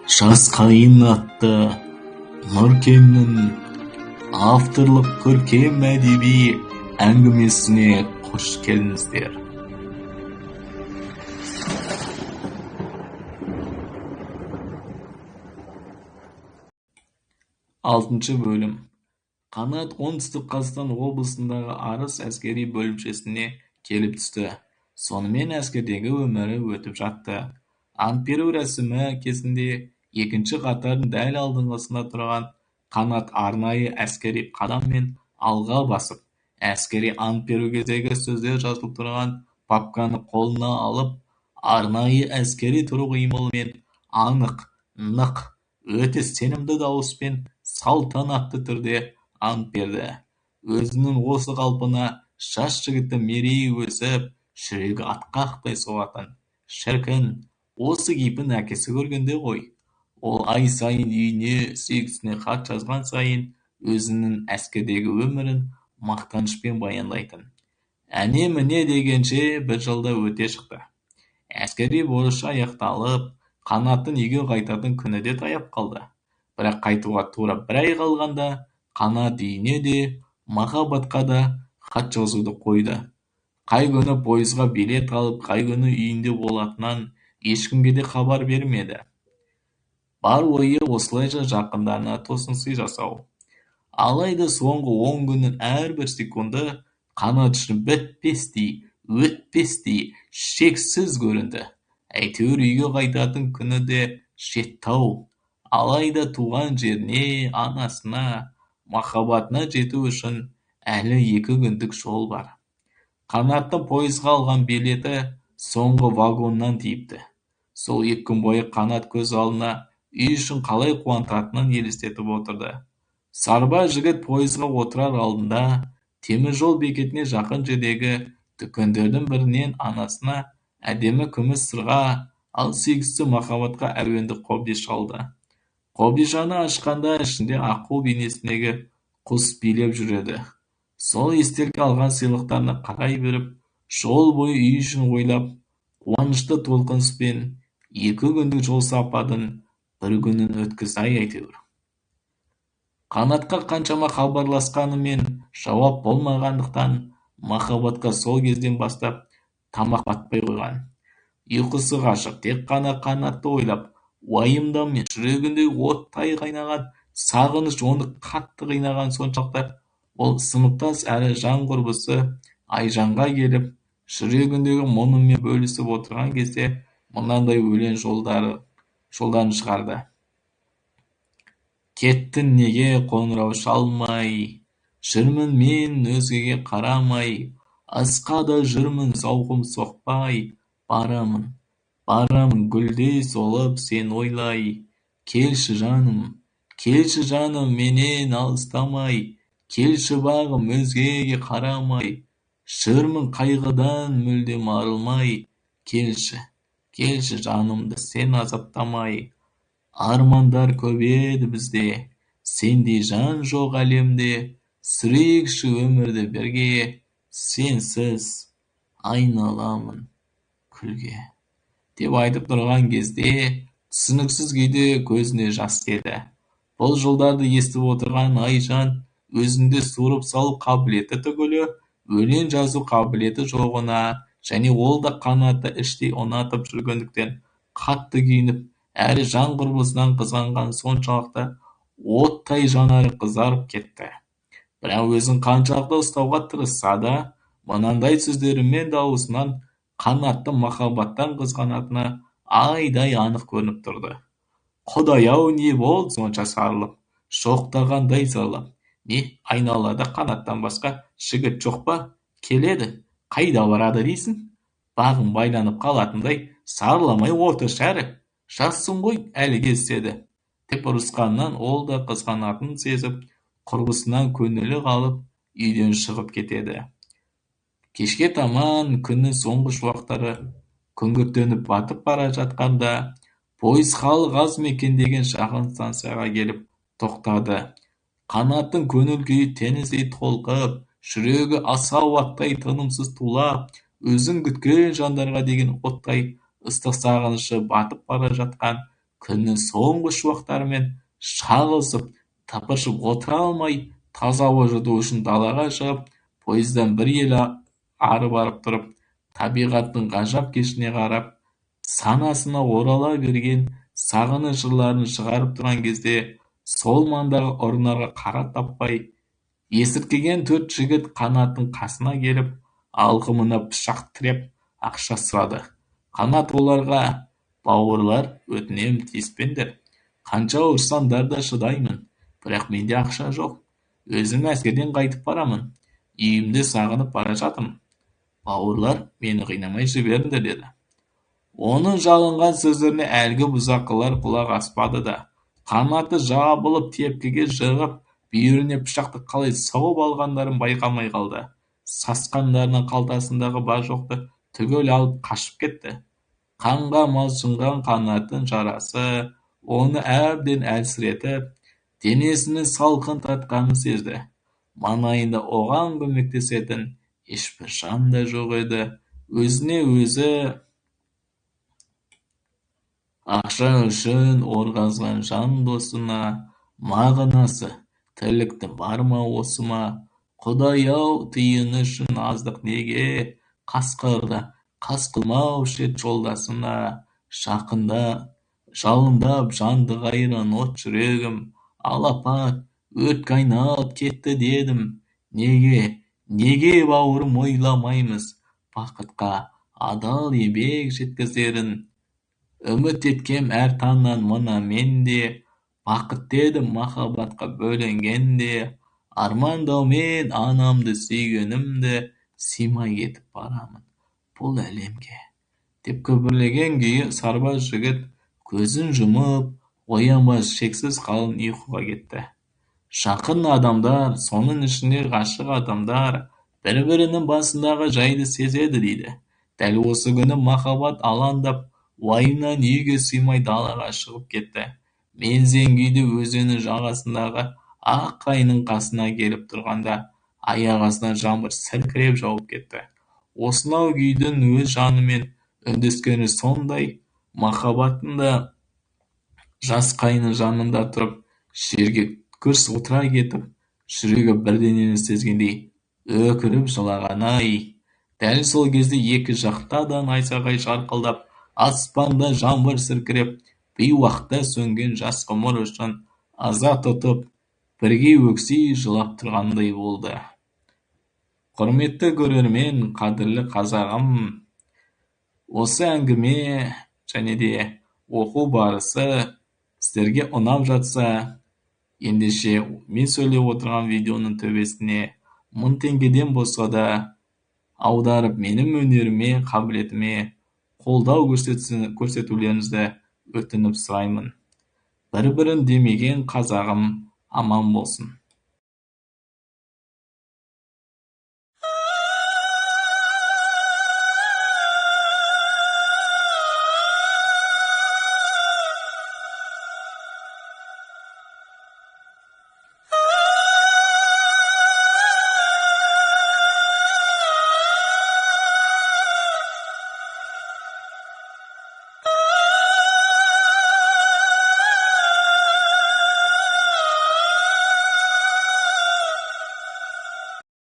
Жас қайын атты Нұркеннің авторлық көркем әдеби әңгімесіне қош келдіңіздер. Алтыншы бөлім. Қанат оңтүстік Қазақстан облысындағы Арыс әскери бөлімшесіне келіп түсті. Сонымен әскердегі өмірі өтіп жатты. Ант беру рәсімі кезінде екінші қатардың дәл алдыңғысында тұрған Қанат арнайы әскери қадаммен алға басып, әскери ант беру кездегі сөздер жазылып тұрған папканы қолына алып, арнайы әскери тұру қимылымен анық, нық, өте сенімді дауыспен салтанатты түрде ант берді. Өзінің осы қалпына жас жігітті мерейі өсіп, жүрегі атқақтай соғатын. Шіркін, осы кейпін әкесі көргенде ғой. Ол ай сайын үйіне, сүйіктісіне хат жазған сайын өзінің әскердегі өмірін мақтанышпен баяндайтын. Әне-міне дегенше бір жылда өте шықты. Әскери борышы аяқталып, Қанаттың үйге қайтатын күні де таяп қалды. Бірақ қайтуға тура бір ай қалғанда Қанат үйіне де, махаббатқа да хат жазуды қойды. Қай күні пойызға билет алып, қай күні үйінде болатынын ешкімге де хабар бермеді. Бар ойы осылайша жақындарына тосынсый жасау. Алайда соңғы 10 күннің әрбір секунды Қанат үшін бітпестей, өтпестей, шексіз көрінді. Әйтеуір үйге қайтатын күні де жетті-ау. Алайда туған жеріне, анасына, махаббатына жету үшін әлі 2 күндік жол бар. Қанаттың пойызға алған билеті соңғы вагоннан тиіпті. Сол 2 күн бойы Қанат көз алдына үй үшін қалай қуантатынын елестетіп отырды. Сарбаз жігіт пойызға отырар алдында теміржол бекетіне жақын жердегі дүкендердің бірінен анасына әдемі күміс сырға, ал сүйіктісі махаббатқа әуенді қобдиш алды. Қобдишаны ашқанда ішінде аққу бейнесіндегі құс билеп жүреді. Сол естелік алған сыйлықтарына қарай беріп, жол бойы үй үшін ойлап, қуанышты толқыныспен 2 күндік жол сапардың бір күнін өткізді әйтеуір. Қанатқа қаншама хабарласқанымен жауап болмағандықтан махаббатқа сол кезден бастап тамақ батпай қойған. Ұйқысы қашып, тек қана Қанатты ойлап, уайымдаумен жүрегінде оттай қайнаған сағыныш оны қатты қинаған соншалықты ол сыныптас әрі жан құрбысы Айжанға келіп, жүрегіндегі мұңымен бөлісіп отырған кезде мынандай өлең жолдарын шығарды. Кеттің неге қоңырау шалмай, жүрмін мен өзгеге қарамай, асқа да жүрмін зауқым соқпай, барамын гүлдей солып сен ойлай, келші жаным менен алыстамай, келші бағым өзгеге қарамай, жүрмін қайғыдан мүлдем арылмай, келші жанымды сен азаптамай. Армандар көп еді бізде, сендей жан жоқ әлемде, сүрейікші өмірді бірге, сенсіз айналамын күлге. Деп айтып тұрған кезде, түсініксіз күйде көзіне жас келді. Бұл жолдарды естіп отырған Айжан өзінде суырып салу қабілеті түгілі, өлең жазу қабілеті жоғына, және ол да Қанатты іштей ұнатып жүргендіктен қатты күйініп, әрі жан құрбысынан қызғанған соншалықты оттай жанары қызарып кетті. Бірақ өзін қаншалықты ұстауға тырысса да, мынандай сөздерімен дауысынан Қанатты махаббаттан қызғанатыны айдай анық көрініп тұрды. Құдай-ау, не болды сонша сарылып, жоқтағандай зарлап. Не, айналада Қанаттан басқа жігіт жоқ па? Келеді, қайда барады дейсің? Бағым байланып қалатындай сарыламай отыршы әрі. Жассың ғой, әлі кездеседі. Деп ұрысқаннан ол да қызғанатынын сезіп, құрбысынан көңілі қалып, үйден шығып кетеді. Кешке таман күннің соңғы шуақтары күңгірттеніп батып бара жатқанда, пойыз халық аз мекендеген жақын станцияға келіп тоқтады. Қанаттың көңіл күйі теңіздей толқып, жүрегі асау аттай тынымсыз тулап, өзін күткен жандарға деген оттай ыстық сағынышы батып бара жатқан күннің соңғы шуақтарымен шағылысып, тыпыршып отыра алмай, таза ауа жұту үшін далаға шығып, пойыздан бір ел ары барып тұрып, табиғаттың ғажап кешіне қарап, санасына орала берген сағыныш жырларын шығарып тұрған кезде, сол маңдағы ұрынарға қара таппай, есіркеген 4 жігіт Қанаттың қасына келіп, алқымына пышақ тіреп, ақша сұрады. Қанат оларға: «Бауырлар, өтінем тиіспеңдер. Қанша ұрсаңдар да шыдаймын, бірақ менде ақша жоқ. Өзім әскерден қайтып барамын. Үйімді сағынып бара жатырмын. Бауырлар, мені қинамай жіберіңдер», деді. Оның жалынған сөздеріне әлгі бұзақылар құлақ аспады да, Қанаты жабылып тепкіге жығып, бүйіріне пышақты қалай сауып алғандарын байқамай қалды. Сасқандарының қалтасындағы бар-жоқты түгел алып қашып кетті. Қанға малшынған Қанаттың жарасы оны әбден әлсіретіп, денесінің салқын тартқанын сезді. Маңайында оған көмектесетін ешбір жан да жоқ еді. Өзіне өзі ақша үшін орғазған жан досына мағынасы: тірлікті бар ма осы ма? Құдай-ау, тиын үшін аздық неге? Қасқырда қас қылмаушы ед жолдасына. Жақында жалындап жанды қайран от жүрегім. Алапат өрт қайнап кетті дедім. Неге бауырым ойламаймыз бақытқа адал еңбек жеткізерін? Үміт еткем әр таңнан мына менде, бақыт дедім махаббатқа бөленгенде. Армандаумен анамды сүйгенімді, сыймай кетіп барамын бұл әлемге, деп күбірлеген күйі сарбаз жігіт көзін жұмып, оянбас шексіз қалың ұйқыға кетті. Жақын адамдар, соның ішінде ғашық адамдар, бір-бірінің басындағы жайды сезеді дейді. Дәл осы күні махаббат алаңдап, уайымнан үйге сыймай далаға шығып кетті. Мең-зең күйде өзеннің жағасындағы ақ қайыңның қасына келіп тұрғанда, аяқ астынан жаңбыр сіркіреп жауып кетті. Осынау күйдің өз жанымен үндескені сондай, махаббаттың да жас қайыңның жанында тұрып, жерге күрс отыра кетіп, жүрегі бірдеңені сезгендей өкіріп жылаған-ай. Дәл сол кезде екі жақта да найзағай жарқылдап, аспанда жаңбыр сіркіреп, бейуақта сөнген жас ғұмыр үшін аза тұтып, бірге өкси жылап тұрғандай болды. Құрметті көрермен, қадірлі қазағым, осы әңгіме және де оқу барысы сіздерге ұнап жатса, ендеше мен сөйлеп отырған видеоның төбесіне 1000 теңгеден болса да аударып, менің өнеріме, қабілетіме қолдау көрсетулеріңізді өтініп сұраймын. Бір-бірін демеген қазағым аман болсын.